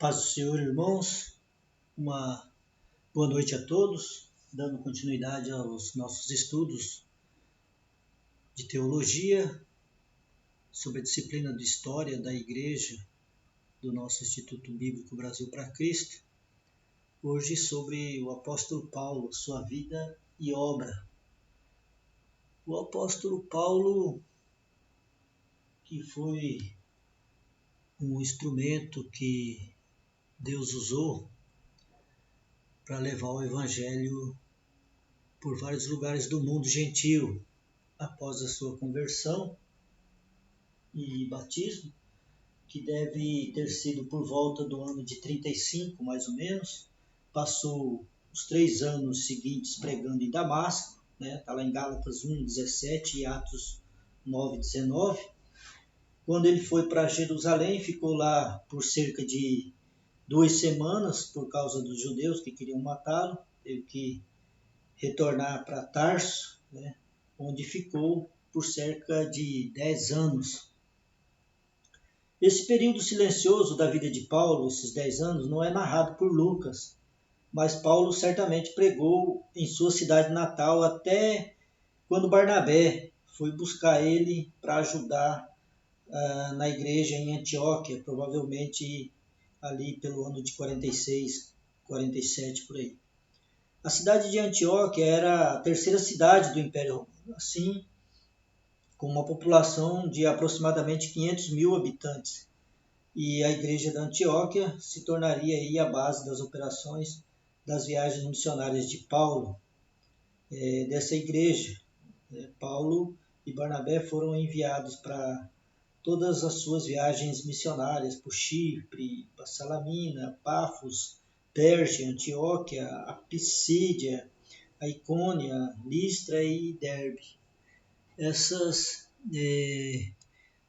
Paz do Senhor, irmãos, uma boa noite a todos, dando continuidade aos nossos estudos de teologia sobre a disciplina de História da Igreja do nosso Instituto Bíblico Brasil para Cristo, hoje sobre o apóstolo Paulo, sua vida e obra. O apóstolo Paulo, que foi um instrumento que Deus usou para levar o Evangelho por vários lugares do mundo gentil, após a sua conversão e batismo, que deve ter sido por volta do ano de 35, mais ou menos. Passou os 3 anos seguintes pregando em Damasco, está lá em Gálatas 1:17 e Atos 9:19. Quando ele foi para Jerusalém, ficou lá por cerca de 2 semanas por causa dos judeus que queriam matá-lo. Teve que retornar para Tarso, onde ficou por cerca de 10 anos. Esse período silencioso da vida de Paulo, esses 10 anos, não é narrado por Lucas, mas Paulo certamente pregou em sua cidade natal até quando Barnabé foi buscar ele para ajudar na igreja em Antioquia, provavelmente ali pelo ano de 46, 47, por aí. A cidade de Antioquia era a terceira cidade do Império Romano, assim, com uma população de aproximadamente 500 mil habitantes. E a igreja da Antioquia se tornaria aí a base das operações das viagens missionárias de Paulo, dessa igreja. Paulo e Barnabé foram enviados para todas as suas viagens missionárias, por Chipre, para Salamina, Pafos, Perge, Antioquia, a Pisídia, a Icônia, Listra e Derbe. Essas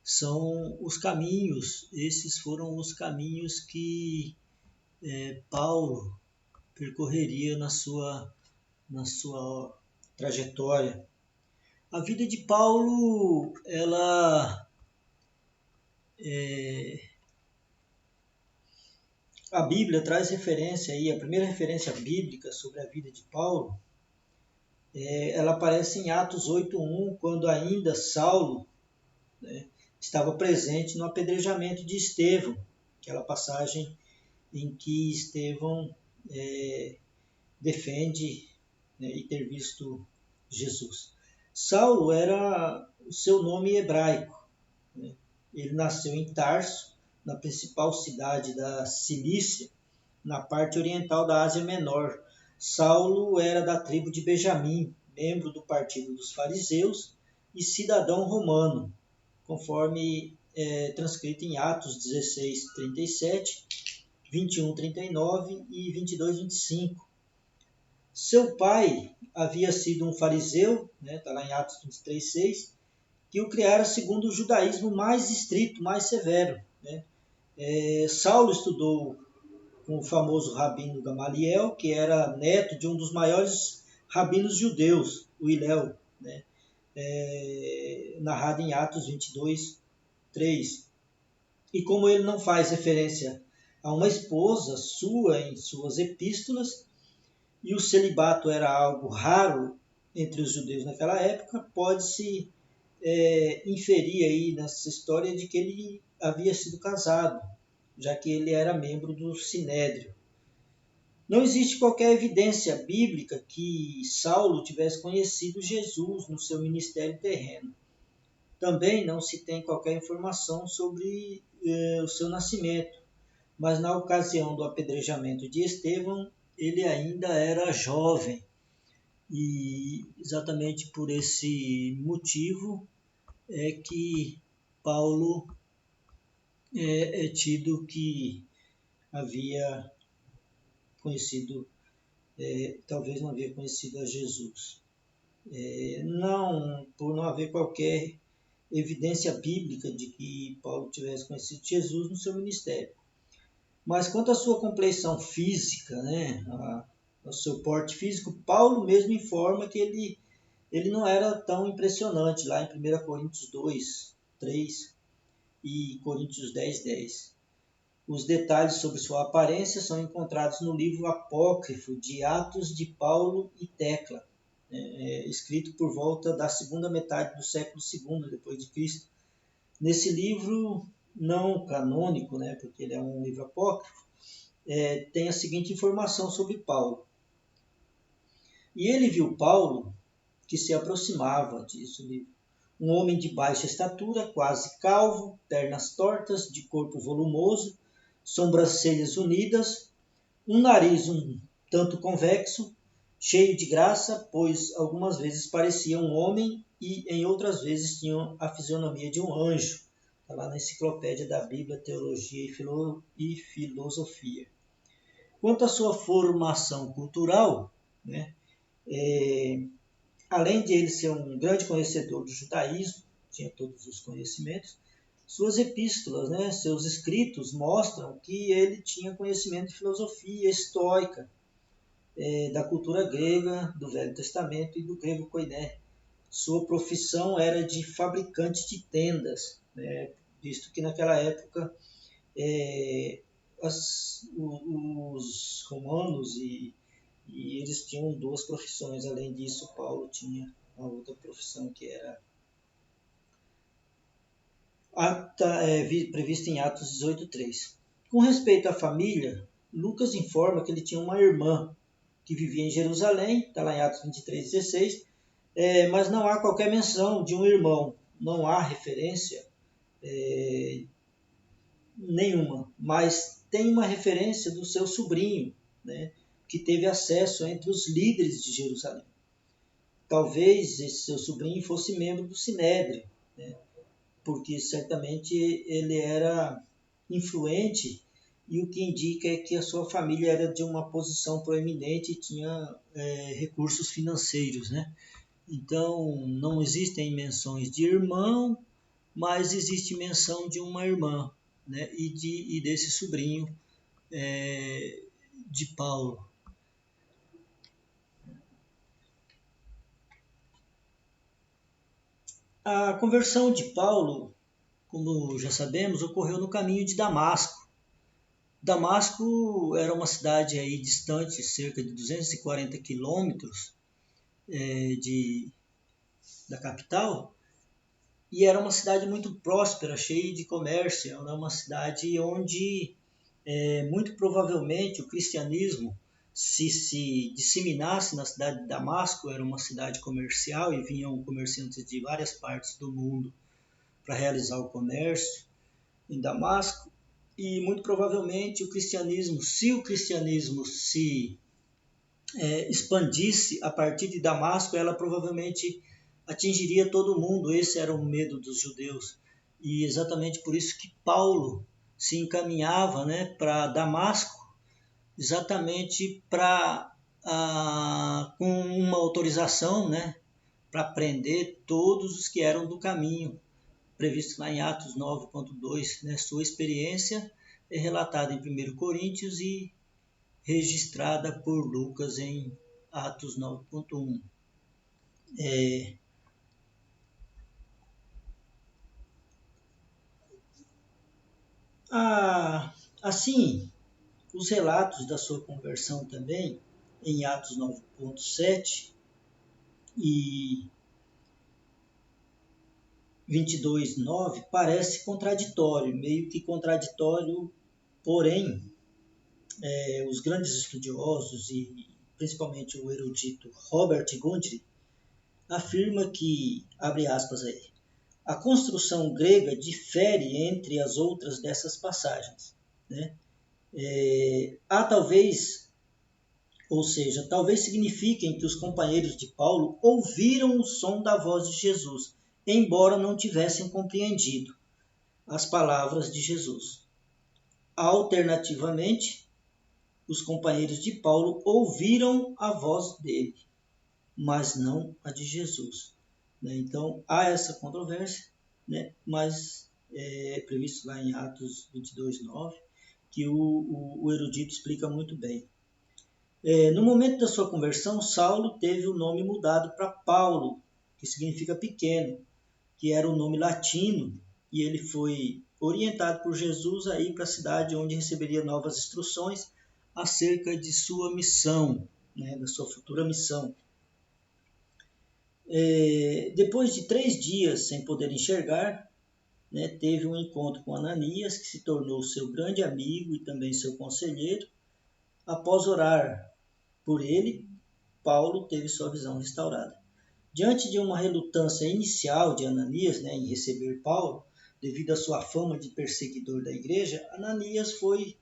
são os caminhos, esses foram os caminhos que Paulo percorreria na sua trajetória. A vida de Paulo, a Bíblia traz referência aí, a primeira referência bíblica sobre a vida de Paulo, ela aparece em Atos 8:1, quando ainda Saulo estava presente no apedrejamento de Estevão, aquela passagem em que Estevão defende e ter visto Jesus. Saulo era o seu nome hebraico. Ele nasceu em Tarso, na principal cidade da Cilícia, na parte oriental da Ásia Menor. Saulo era da tribo de Benjamim, membro do partido dos fariseus e cidadão romano, conforme transcrito em Atos 16:37, 21:39 e 22:25. Seu pai havia sido um fariseu, está lá em Atos 23:6, que o criara segundo o judaísmo mais estrito, mais severo. Saulo estudou com o famoso rabino Gamaliel, que era neto de um dos maiores rabinos judeus, o Hilel, narrado em Atos 22:3. E como ele não faz referência a uma esposa sua em suas epístolas, e o celibato era algo raro entre os judeus naquela época, pode-se inferir aí nessa história de que ele havia sido casado, já que ele era membro do Sinédrio. Não existe qualquer evidência bíblica que Saulo tivesse conhecido Jesus no seu ministério terreno. Também não se tem qualquer informação sobre o seu nascimento, mas na ocasião do apedrejamento de Estevão, ele ainda era jovem. E exatamente por esse motivo é que Paulo é tido que havia conhecido, talvez não havia conhecido a Jesus. Por não haver qualquer evidência bíblica de que Paulo tivesse conhecido Jesus no seu ministério. Mas quanto à sua compleição física, ao seu porte físico, Paulo mesmo informa que ele não era tão impressionante, lá em 1 Coríntios 2:3 e Coríntios 10:10. Os detalhes sobre sua aparência são encontrados no livro apócrifo de Atos de Paulo e Tecla, escrito por volta da segunda metade do século II depois de Cristo. Nesse livro não canônico, porque ele é um livro apócrifo, tem a seguinte informação sobre Paulo. E ele viu Paulo, que se aproximava, diz o livro, um homem de baixa estatura, quase calvo, pernas tortas, de corpo volumoso, sobrancelhas unidas, um nariz um tanto convexo, cheio de graça, pois algumas vezes parecia um homem e em outras vezes tinha a fisionomia de um anjo. Está lá na Enciclopédia da Bíblia, Teologia e Filosofia. Quanto à sua formação cultural, além de ele ser um grande conhecedor do judaísmo, tinha todos os conhecimentos, suas epístolas, seus escritos mostram que ele tinha conhecimento de filosofia estoica, da cultura grega, do Velho Testamento e do grego koiné. Sua profissão era de fabricante de tendas, visto que naquela época os romanos e eles tinham duas profissões. Além disso, Paulo tinha uma outra profissão que era prevista em Atos 18:3. Com respeito à família, Lucas informa que ele tinha uma irmã que vivia em Jerusalém, está lá em Atos 23:16, mas não há qualquer menção de um irmão, não há referência nenhuma, mas tem uma referência do seu sobrinho, que teve acesso entre os líderes de Jerusalém. Talvez esse seu sobrinho fosse membro do Sinédrio, porque certamente ele era influente, e o que indica é que a sua família era de uma posição proeminente e tinha recursos financeiros. Então, não existem menções de irmão, mas existe menção de uma irmã, e desse sobrinho de Paulo. A conversão de Paulo, como já sabemos, ocorreu no caminho de Damasco. Damasco era uma cidade aí distante, cerca de 240 quilômetros da capital, e era uma cidade muito próspera, cheia de comércio. Era uma cidade onde, muito provavelmente, o cristianismo se disseminasse na cidade de Damasco. Era uma cidade comercial e vinham comerciantes de várias partes do mundo para realizar o comércio em Damasco. E muito provavelmente se o cristianismo se expandisse a partir de Damasco, ela provavelmente atingiria todo mundo. Esse era o medo dos judeus. E exatamente por isso que Paulo se encaminhava para Damasco, exatamente com uma autorização para prender todos os que eram do caminho, previsto lá em Atos 9.2. Sua experiência é relatada em 1 Coríntios e registrada por Lucas em Atos 9.1. Assim, os relatos da sua conversão também, em Atos 9.7 e 22:9, parece contraditório, meio que contraditório, porém, os grandes estudiosos e principalmente o erudito Robert Gundry afirma que, abre aspas aí, a construção grega difere entre as outras dessas passagens. Talvez signifiquem que os companheiros de Paulo ouviram o som da voz de Jesus, embora não tivessem compreendido as palavras de Jesus. Alternativamente, os companheiros de Paulo ouviram a voz dele, mas não a de Jesus. Então, há essa controvérsia, mas é previsto lá em Atos 22:9, que o erudito explica muito bem. No momento da sua conversão, Saulo teve o nome mudado para Paulo, que significa pequeno, que era o nome latino, e ele foi orientado por Jesus a ir para a cidade onde receberia novas instruções acerca de sua missão, né, da sua futura missão. Depois de 3 dias sem poder enxergar, né, teve um encontro com Ananias, que se tornou seu grande amigo e também seu conselheiro. Após orar por ele, Paulo teve sua visão restaurada. Diante de uma relutância inicial de Ananias, né, em receber Paulo, devido à sua fama de perseguidor da igreja, Ananias foi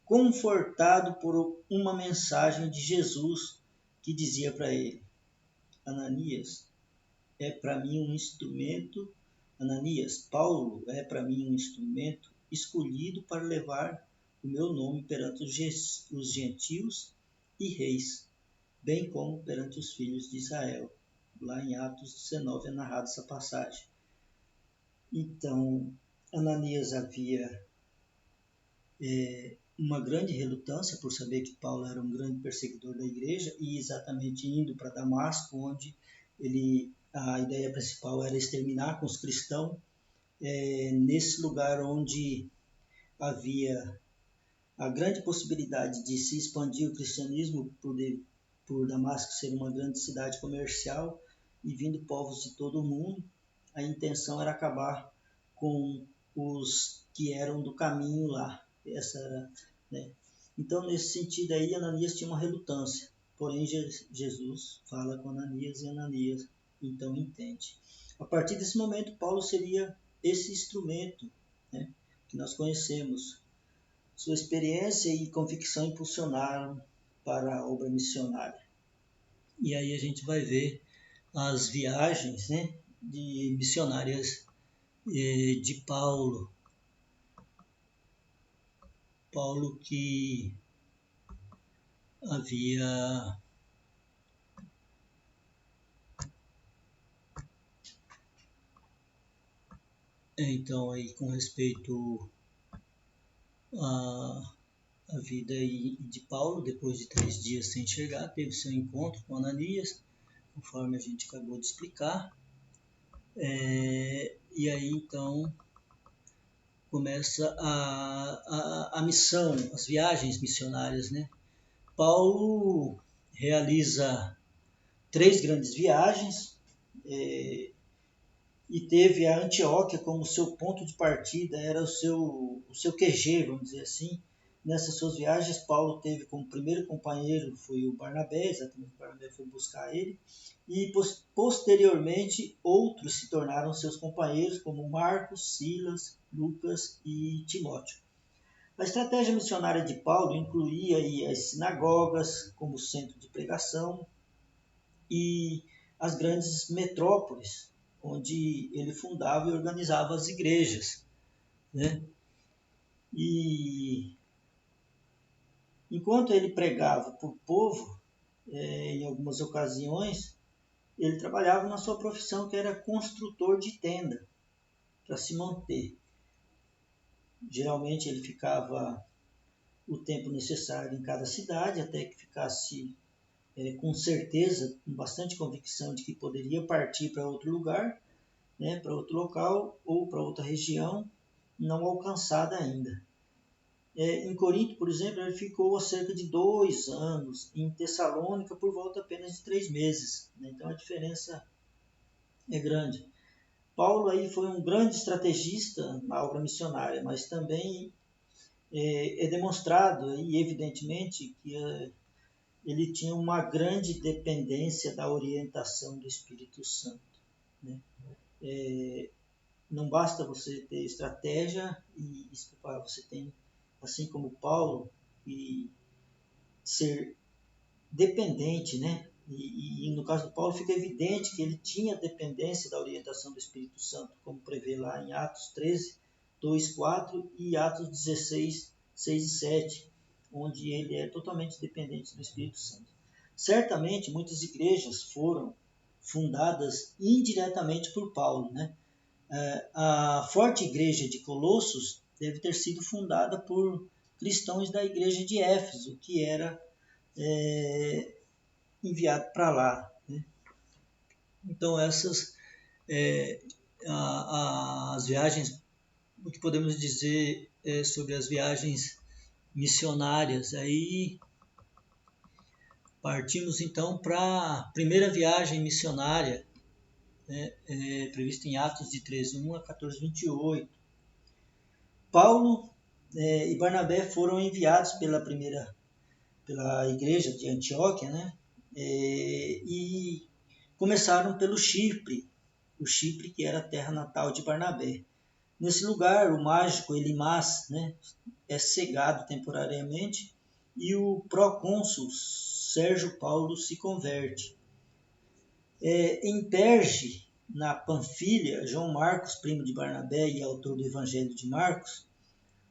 confortado por uma mensagem de Jesus que dizia para ele: Ananias, é para mim um instrumento, Paulo é para mim um instrumento escolhido para levar o meu nome perante os gentios e reis, bem como perante os filhos de Israel. Lá em Atos 19 é narrada essa passagem. Então, Ananias havia uma grande relutância por saber que Paulo era um grande perseguidor da igreja e exatamente indo para Damasco, onde a ideia principal era exterminar com os cristãos, nesse lugar onde havia a grande possibilidade de se expandir o cristianismo por Damasco ser uma grande cidade comercial e vindo povos de todo o mundo, a intenção era acabar com os que eram do caminho lá. Né? Então, nesse sentido aí, Ananias tinha uma relutância. Porém, Jesus fala com Ananias e Ananias então entende. A partir desse momento, Paulo seria esse instrumento, né, que nós conhecemos. Sua experiência e convicção impulsionaram para a obra missionária. E aí a gente vai ver as viagens, né, de missionárias de Paulo. Paulo que havia então aí com respeito a vida de Paulo, depois de 3 dias sem enxergar, teve seu encontro com Ananias, conforme a gente acabou de explicar. E aí então começa a missão, as viagens missionárias, né? Paulo realiza 3 grandes viagens, e teve a Antioquia como seu ponto de partida, era o seu QG, vamos dizer assim. Nessas suas viagens, Paulo teve como primeiro companheiro foi o Barnabé, exatamente o Barnabé foi buscar ele, e posteriormente outros se tornaram seus companheiros, como Marcos, Silas, Lucas e Timóteo. A estratégia missionária de Paulo incluía aí as sinagogas como centro de pregação e as grandes metrópoles, onde ele fundava e organizava as igrejas, né? E enquanto ele pregava para o povo, em algumas ocasiões, ele trabalhava na sua profissão, que era construtor de tenda, para se manter. Geralmente ele ficava o tempo necessário em cada cidade, até que ficasse com certeza, com bastante convicção de que poderia partir para outro lugar, né, para outro local ou para outra região não alcançada ainda. Em Corinto, por exemplo, ele ficou há cerca de 2 anos, em Tessalônica por volta apenas de 3 meses. Né? Então a diferença é grande. Paulo aí foi um grande estrategista na obra missionária, mas também é demonstrado aí, evidentemente que ele tinha uma grande dependência da orientação do Espírito Santo. Né? Não basta você ter estratégia e você tem, assim como Paulo, e ser dependente, né? E no caso do Paulo fica evidente que ele tinha dependência da orientação do Espírito Santo, como prevê lá em Atos 13, 2, 4 e Atos 16, 6 e 7, onde ele é totalmente dependente do Espírito Santo. Certamente muitas igrejas foram fundadas indiretamente por Paulo, né? A forte igreja de Colossos deve ter sido fundada por cristãos da igreja de Éfeso, que era enviado para lá. Né? Então essas as viagens o que podemos dizer sobre as viagens missionárias. Aí partimos então para a primeira viagem missionária, né, prevista em Atos de 13:1 a 14:28. Paulo e Barnabé foram enviados pela igreja de Antioquia, né, e começaram pelo Chipre, o Chipre que era a terra natal de Barnabé. Nesse lugar, o mágico Elimas, né, é cegado temporariamente e o procônsul Sérgio Paulo se converte. Em Perge, na Panfilha, João Marcos, primo de Barnabé e autor do Evangelho de Marcos,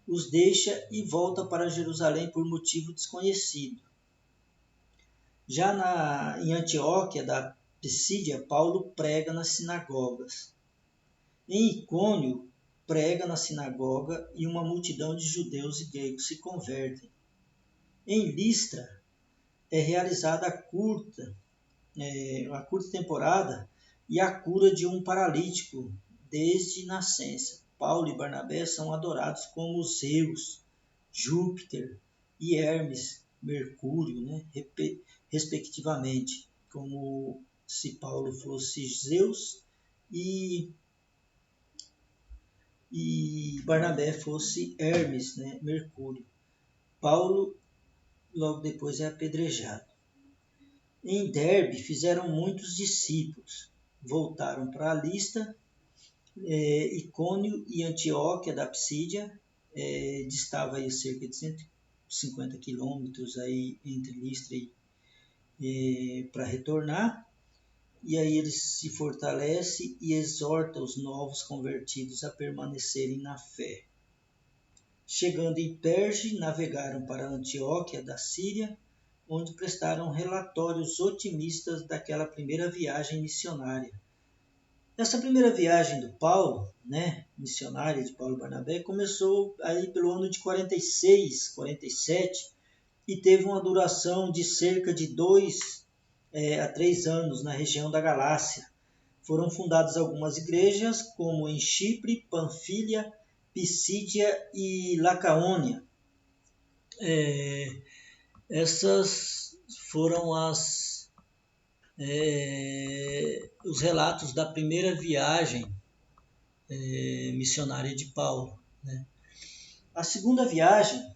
os deixa e volta para Jerusalém por motivo desconhecido. Já em Antioquia da Pisídia, Paulo prega nas sinagogas. Em Icônio, prega na sinagoga e uma multidão de judeus e gregos se convertem. Em Listra, é realizada a curta temporada e a cura de um paralítico desde nascença. Paulo e Barnabé são adorados como Zeus, Júpiter e Hermes, Mercúrio, né, respectivamente, como se Paulo fosse Zeus e Barnabé fosse Hermes, né, Mercúrio. Paulo logo depois é apedrejado. Em Derbe fizeram muitos discípulos, voltaram para a Lista, Icônio e Antioquia da Psídia, distava aí cerca de 150 quilômetros aí entre Listra e para retornar. E aí ele se fortalece e exorta os novos convertidos a permanecerem na fé. Chegando em Perge, navegaram para Antioquia da Síria, onde prestaram relatórios otimistas daquela primeira viagem missionária. Essa primeira viagem do Paulo, né, missionária de Paulo e Barnabé, começou aí pelo ano de 46, 47 e teve uma duração de cerca de 2 a 3 anos na região da Galácia. Foram fundadas algumas igrejas, como em Chipre, Panfilha, Pisídia e Lacaônia. Essas foram os relatos da primeira viagem missionária de Paulo, né? A segunda viagem,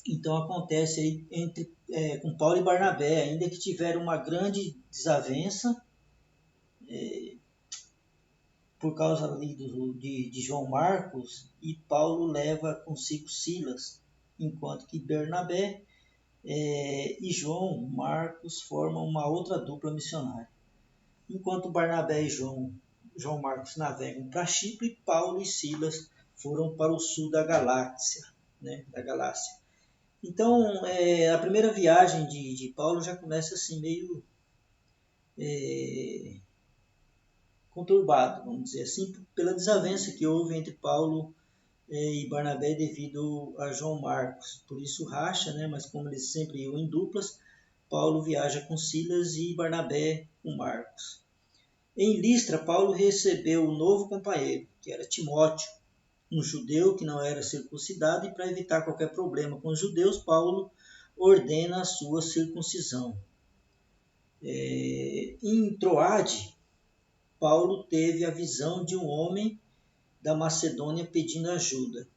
então, acontece aí com Paulo e Barnabé, ainda que tiveram uma grande desavença por causa ali de João Marcos, e Paulo leva consigo Silas, enquanto que Barnabé e João Marcos formam uma outra dupla missionária. Enquanto Barnabé e João Marcos navegam para Chipre, Paulo e Silas foram para o sul da Galácia, né, da Galácia. Então, a primeira viagem de Paulo já começa assim meio conturbado, vamos dizer assim, pela desavença que houve entre Paulo e Barnabé devido a João Marcos. Por isso racha, né? Mas como eles sempre iam em duplas, Paulo viaja com Silas e Barnabé com Marcos. Em Listra, Paulo recebeu um novo companheiro, que era Timóteo, um judeu que não era circuncidado, e para evitar qualquer problema com os judeus, Paulo ordena a sua circuncisão. Em Troade, Paulo teve a visão de um homem da Macedônia pedindo ajuda.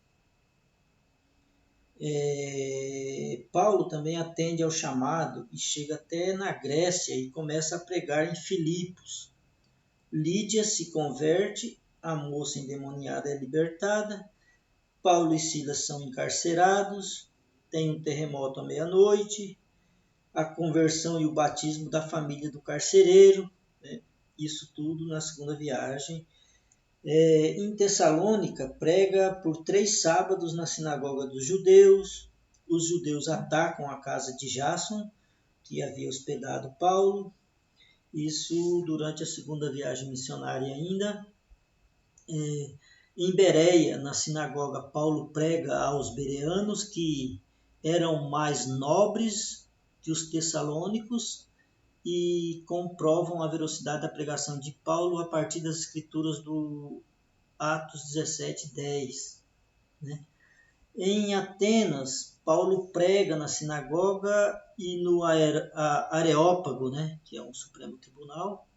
Paulo também atende ao chamado e chega até na Grécia e começa a pregar em Filipos. Lídia se converte, a moça endemoniada é libertada, Paulo e Silas são encarcerados, tem um terremoto à meia-noite, a conversão e o batismo da família do carcereiro, né? Isso tudo na segunda viagem. Em Tessalônica, prega por 3 sábados na sinagoga dos judeus. Os judeus atacam a casa de Jason, que havia hospedado Paulo. Isso durante a segunda viagem missionária ainda. Em Bereia, na sinagoga, Paulo prega aos bereanos, que eram mais nobres que os tessalônicos, e comprovam a veracidade da pregação de Paulo a partir das escrituras do Atos 17:10. Né? Em Atenas, Paulo prega na sinagoga e no Areópago, né? Que é um Supremo Tribunal.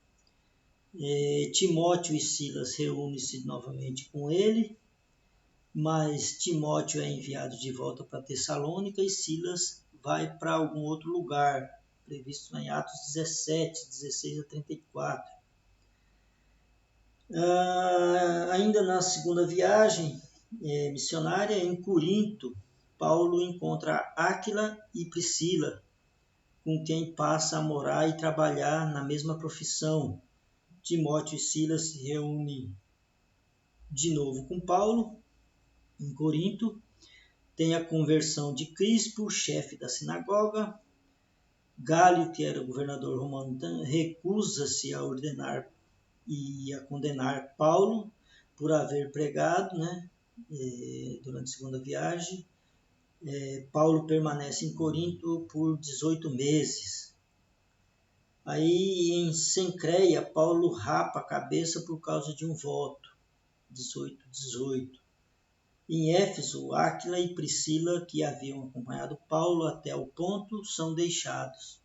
Timóteo e Silas reúnem-se novamente com ele, mas Timóteo é enviado de volta para Tessalônica e Silas vai para algum outro lugar, previsto em Atos 17, 16 a 34. Ainda na segunda viagem missionária, em Corinto, Paulo encontra Áquila e Priscila, com quem passa a morar e trabalhar na mesma profissão. Timóteo e Silas se reúnem de novo com Paulo, em Corinto. Tem a conversão de Crispo, chefe da sinagoga. Gálio, que era governador romano, recusa-se a ordenar e a condenar Paulo por haver pregado, né, durante a segunda viagem. Paulo permanece em Corinto por 18 meses. Aí em Cencreia, Paulo rapa a cabeça por causa de um voto, 18. Em Éfeso, Áquila e Priscila, que haviam acompanhado Paulo até o ponto, são deixados.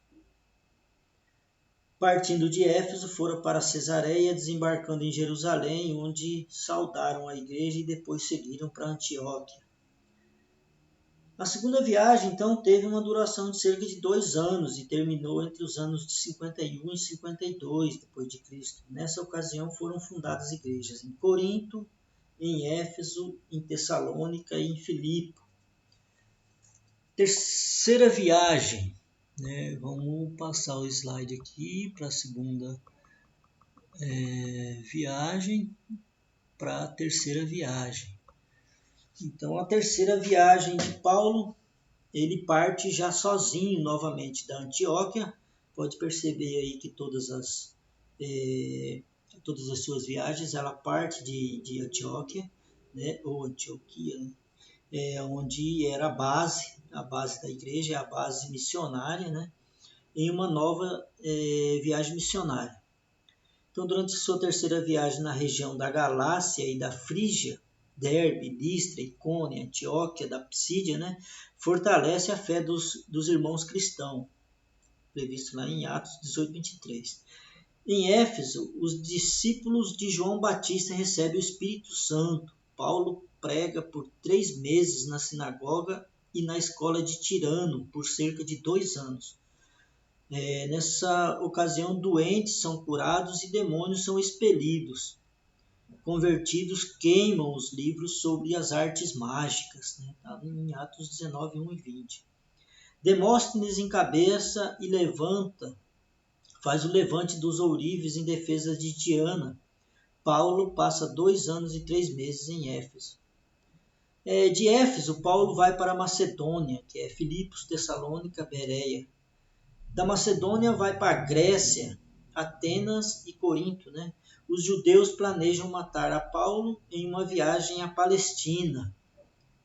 Partindo de Éfeso, foram para Cesareia, desembarcando em Jerusalém, onde saudaram a igreja e depois seguiram para Antioquia. A segunda viagem, então, teve uma duração de cerca de 2 anos e terminou entre os anos de 51 e 52 depois de Cristo. Nessa ocasião foram fundadas igrejas em Corinto, em Éfeso, em Tessalônica e em Filipe. Terceira viagem, né? Vamos passar o slide aqui para a segunda viagem, para a terceira viagem. Então, a terceira viagem de Paulo, ele parte já sozinho novamente da Antioquia. Pode perceber aí que todas as suas viagens, ela parte de Antioquia, né? Ou Antioquia, né? Onde era a base da igreja, a base missionária, né? Em uma nova viagem missionária. Então, durante sua terceira viagem na região da Galácia e da Frígia, Derbe, Listra, Icônia, Antioquia, da Psídia, né, fortalece a fé dos irmãos cristãos, previsto lá em Atos 18:23. Em Éfeso, os discípulos de João Batista recebem o Espírito Santo. Paulo prega por 3 meses na sinagoga e na escola de Tirano por cerca de 2 anos. Nessa ocasião, doentes são curados e demônios são expelidos. Convertidos queimam os livros sobre as artes mágicas, né? Tá em Atos 19, 1 e 20. Demóstenes encabeça e faz o levante dos ourives em defesa de Diana. Paulo passa 2 anos e 3 meses em Éfeso. De Éfeso, Paulo vai para a Macedônia, que é Filipos, Tessalônica, Bereia. Da Macedônia vai para a Grécia, Atenas e Corinto, né? Os judeus planejam matar a Paulo em uma viagem à Palestina.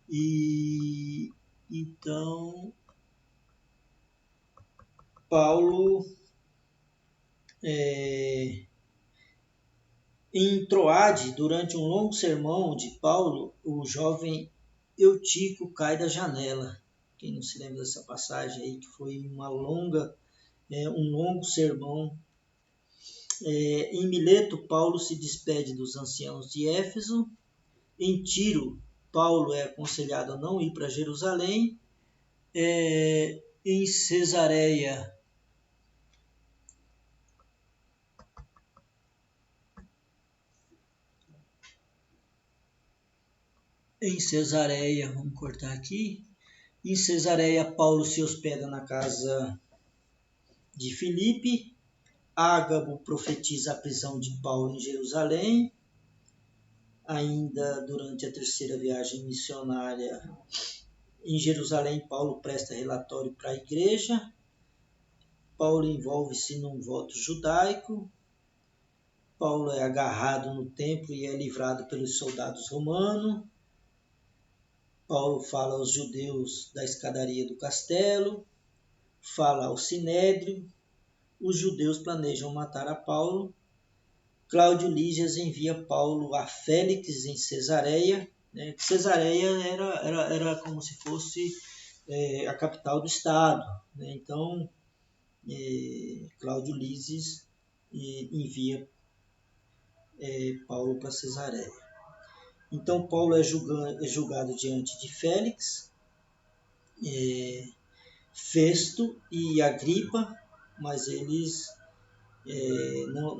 E então Paulo, em Troade, durante um longo sermão de Paulo, o jovem Eutico cai da janela. Quem não se lembra dessa passagem aí, que foi um longo sermão. Em Mileto, Paulo se despede dos anciãos de Éfeso. Em Tiro, Paulo é aconselhado a não ir para Jerusalém. Em Cesareia, vamos cortar aqui. Em Cesareia, Paulo se hospeda na casa de Filipe. Ágabo profetiza a prisão de Paulo em Jerusalém. Ainda durante a terceira viagem missionária em Jerusalém, Paulo presta relatório para a igreja. Paulo envolve-se num voto judaico. Paulo é agarrado no templo e é livrado pelos soldados romanos. Paulo fala aos judeus da escadaria do castelo, fala ao sinédrio. Os judeus planejam matar a Paulo Cláudio Lísias envia Paulo a Félix em Cesareia. Né? Cesareia era como se fosse a capital do estado. Né? Então, Cláudio Lísias envia Paulo para Cesareia. Então, Paulo é julgado diante de Félix, Festo e Agripa, mas eles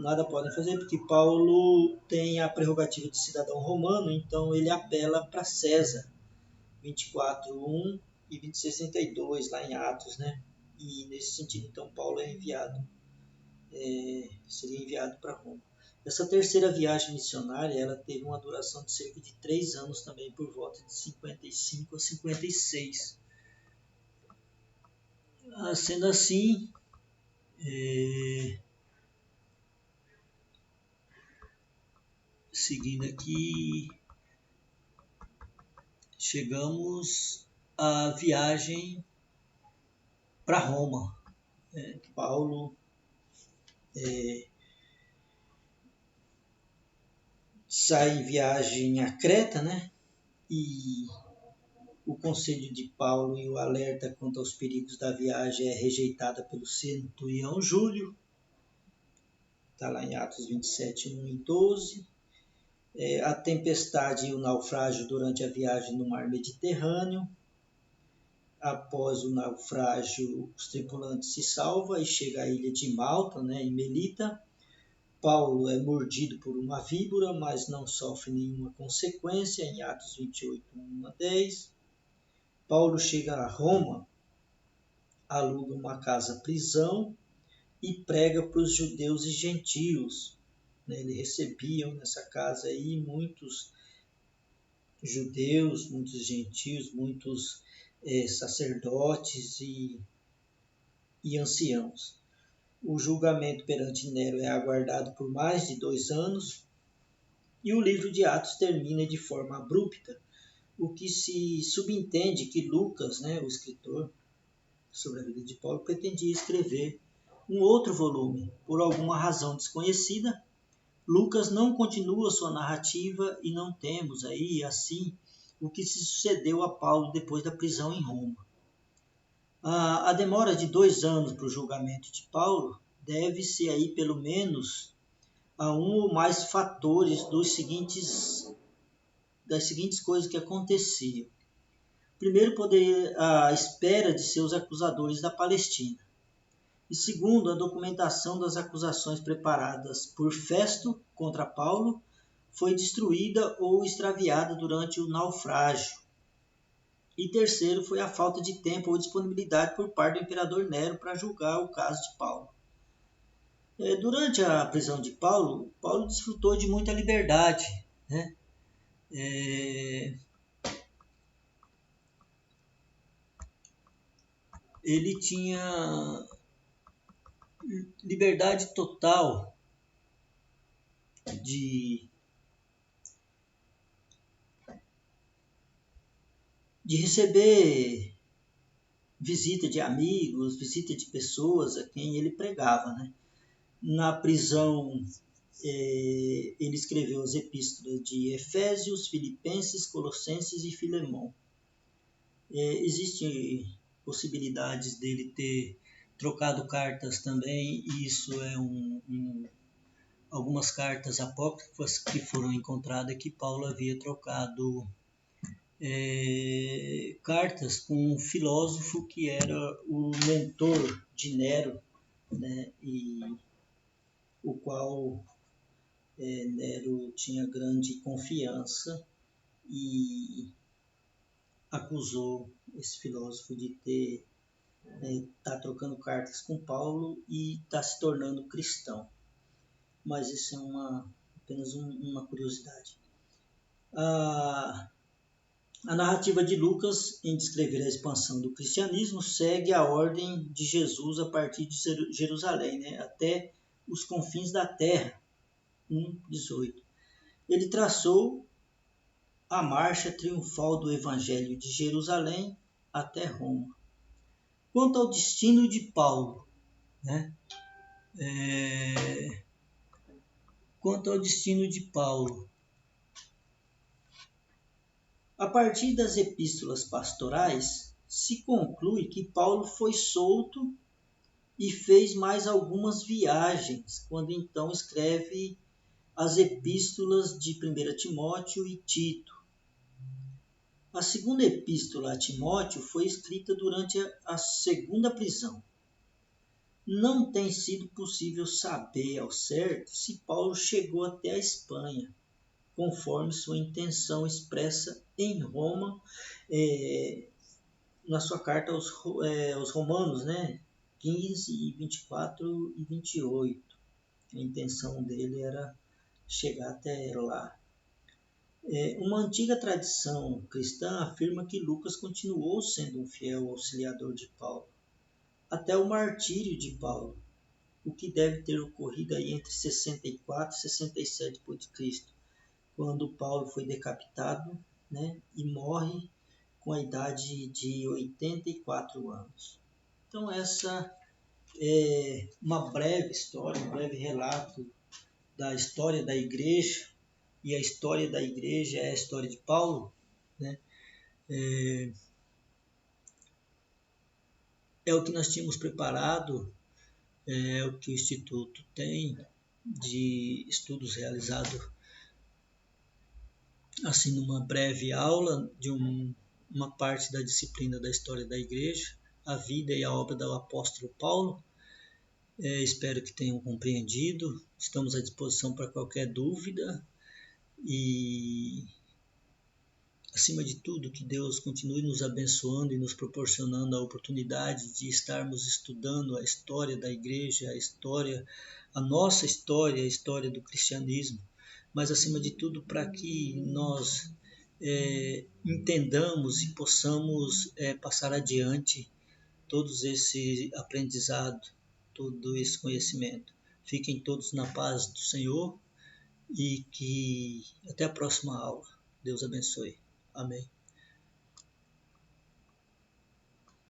nada podem fazer, porque Paulo tem a prerrogativa de cidadão romano, então ele apela para César, 24:1 e 26:32, lá em Atos, né? E nesse sentido, então, Paulo seria enviado para Roma. Essa terceira viagem missionária, ela teve uma duração de cerca de 3 anos também, por volta de 55 a 56. Sendo assim, seguindo aqui, chegamos à viagem para Roma. Paulo sai em viagem a Creta, né? E o conselho de Paulo e o alerta quanto aos perigos da viagem é rejeitada pelo centurião Júlio. Está lá em Atos 27, 1 e 12. A tempestade e o naufrágio durante a viagem no mar Mediterrâneo. Após o naufrágio, os tripulantes se salvam e chegam à ilha de Malta, né, em Melita. Paulo é mordido por uma víbora, mas não sofre nenhuma consequência, em Atos 28, 1 a 10. Paulo chega a Roma, aluga uma casa-prisão e prega para os judeus e gentios. Ele recebiam nessa casa aí muitos judeus, muitos gentios, muitos sacerdotes e anciãos. O julgamento perante Nero é aguardado por mais de 2 anos e o livro de Atos termina de forma abrupta, o que se subentende que Lucas, né, o escritor sobre a vida de Paulo, pretendia escrever um outro volume. Por alguma razão desconhecida, Lucas não continua sua narrativa e não temos aí, assim, o que se sucedeu a Paulo depois da prisão em Roma. A demora de 2 anos para o julgamento de Paulo deve-se aí pelo menos a um ou mais fatores das seguintes coisas que aconteciam. Primeiro, a espera de seus acusadores da Palestina. E segundo, a documentação das acusações preparadas por Festo contra Paulo foi destruída ou extraviada durante o naufrágio. E terceiro, foi a falta de tempo ou disponibilidade por parte do imperador Nero para julgar o caso de Paulo. Durante a prisão de Paulo, Paulo desfrutou de muita liberdade, né? Ele tinha liberdade total de receber visita de amigos, visita de pessoas a quem ele pregava, né? Na prisão, ele escreveu as epístolas de Efésios, Filipenses, Colossenses e Filemão. Existem possibilidades dele ter trocado cartas também, e isso é algumas cartas apócrifas que foram encontradas que Paulo havia trocado cartas com um filósofo que era o mentor de Nero, né, e o qual Nero tinha grande confiança e acusou esse filósofo de ter tá trocando cartas com Paulo e está se tornando cristão. Mas isso é apenas uma curiosidade. A narrativa de Lucas, em descrever a expansão do cristianismo, segue a ordem de Jesus a partir de Jerusalém, né, até os confins da terra, 1:18. Ele traçou a marcha triunfal do Evangelho de Jerusalém até Roma. Quanto ao destino de Paulo, né, Quanto ao destino de Paulo, a partir das epístolas pastorais, se conclui que Paulo foi solto e fez mais algumas viagens, quando então escreve as epístolas de 1 Timóteo e Tito. A segunda epístola a Timóteo foi escrita durante a segunda prisão. Não tem sido possível saber ao certo se Paulo chegou até a Espanha, conforme sua intenção expressa em Roma, na sua carta aos Romanos, 15, 24 e 28. A intenção dele era chegar até lá. Uma antiga tradição cristã afirma que Lucas continuou sendo um fiel auxiliador de Paulo, até o martírio de Paulo, o que deve ter ocorrido aí entre 64 e 67 p.C., quando Paulo foi decapitado, e morre com a idade de 84 anos. Então essa é uma breve história, um breve relato da história da igreja, e a história da igreja é a história de Paulo, é o que nós tínhamos preparado, é o que o Instituto tem de estudos realizados assim numa breve aula de uma parte da disciplina da história da igreja, a vida e a obra do apóstolo Paulo. Espero que tenham compreendido, estamos à disposição para qualquer dúvida e, acima de tudo, que Deus continue nos abençoando e nos proporcionando a oportunidade de estarmos estudando a história da igreja, a nossa história, a história do cristianismo, mas acima de tudo para que nós entendamos e possamos passar adiante todos esse aprendizado, todo esse conhecimento. Fiquem todos na paz do Senhor e que até a próxima aula. Deus abençoe. Amém.